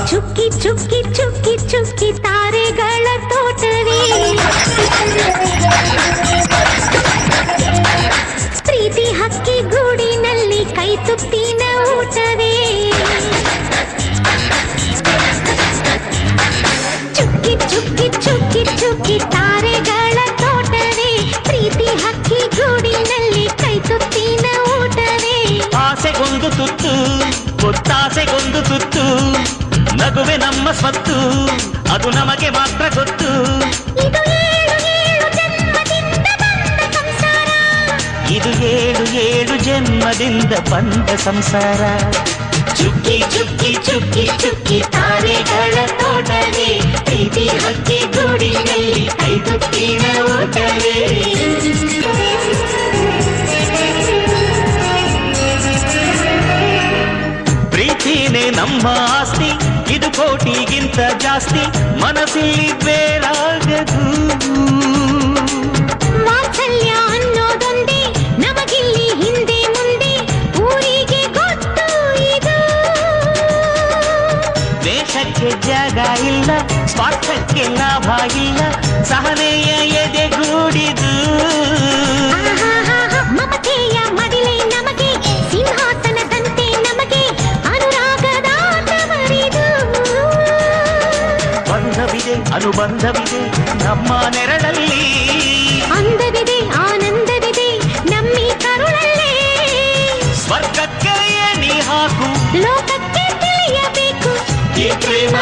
ಚುಕ್ಕಿ ಚುಕ್ಕಿ ಚುಕ್ಕಿ ಚುಕ್ಕಿ ತಾರೆಗಳ ತೋಟವೇ ಪ್ರೀತಿ ಹಕ್ಕಿ ಗೂಡಿನಲ್ಲಿ ಕೈ ತುತ್ತಿನ ಊಟವೇ ಚುಕ್ಕಿ ಚುಕ್ಕಿ ಚುಕ್ಕಿ ಚುಕ್ಕಿ ತಾರೆಗಳ ತೋಟವೇ ಪ್ರೀತಿ ಹಕ್ಕಿ ಗೂಡಿನಲ್ಲಿ ಕೈ ತುತ್ತಿನ ಊಟವೇ ಆಸೆಗೊಂದು ತುತ್ತು ಗೊತ್ತಾಸೆಗೊಂದು ತುತ್ತು ನಗುವೆ ನಮ್ಮ ಸ್ವತ್ತು ಅದು ನಮಗೆ ಮಾತ್ರ ಗೊತ್ತು ಇದು ಏಳು ಏಳು ಜನ್ಮದಿಂದ ಬಂದ ಸಂಸಾರ ಇದು ಏಳು ಏಳು ಜನ್ಮದಿಂದ ಬಂದ ಸಂಸಾರ ಚುಕ್ಕಿ ಚುಕ್ಕಿ ಚುಕ್ಕಿ ಚುಕ್ಕಿ ತಾರೆಗಳ ತೋಟವೇ ಪ್ರೀತಿ ಹಕ್ಕಿ ಗೂಡಿನಲ್ಲಿ ಕೈ ತುತ್ತಿನ ಊಟವೇ ಪ್ರೀತಿನೇ ನಮ್ಮ ಆಸ್ತಿ ಇದು ಕೋಟಿಗಿಂತ ಜಾಸ್ತಿ ಮನಸ್ಸಿಲ್ಲಿ ಬೇರಾಗದು ವಾತ್ಸಲ್ಯ ಅನ್ನೋದೊಂದೇ ನಮಗಿಲ್ಲಿ ಹಿಂದೆ ಮುಂದೆ ಊರಿಗೆ ಗೊತ್ತು ಇದು ದೇಶಕ್ಕೆ ಜಾಗ ಇಲ್ಲ ಸ್ವಾರ್ಥಕ್ಕೆ ಲಾಭ ಇಲ್ಲ ಸಹನೆಯ ಎದೆಗೂಡಿದು ಮಮತೆಯ ಮಡಿಲೆ ನಮಗೆ ಸಿಂಹಾಸನದಂತೆ ನಮಗೆ ಅನುರಾಗದ ತವರಿದು ಬಂಧವಿದೆ ಅನುಬಂಧವಿದೆ ನಮ್ಮ ನೆರಳಲ್ಲಿ ಅಂದವಿದೆ ಆನಂದವಿದೆ ನಮ್ಮಿ ಕರುಳಲ್ಲೇ ಸ್ವರ್ಗಕ್ಕೆ ಎಣಿ ಹಾಕು ಲೋಕಕ್ಕೆ ತಿಳಿಯಬೇಕು ಈ ಪ್ರೇಮ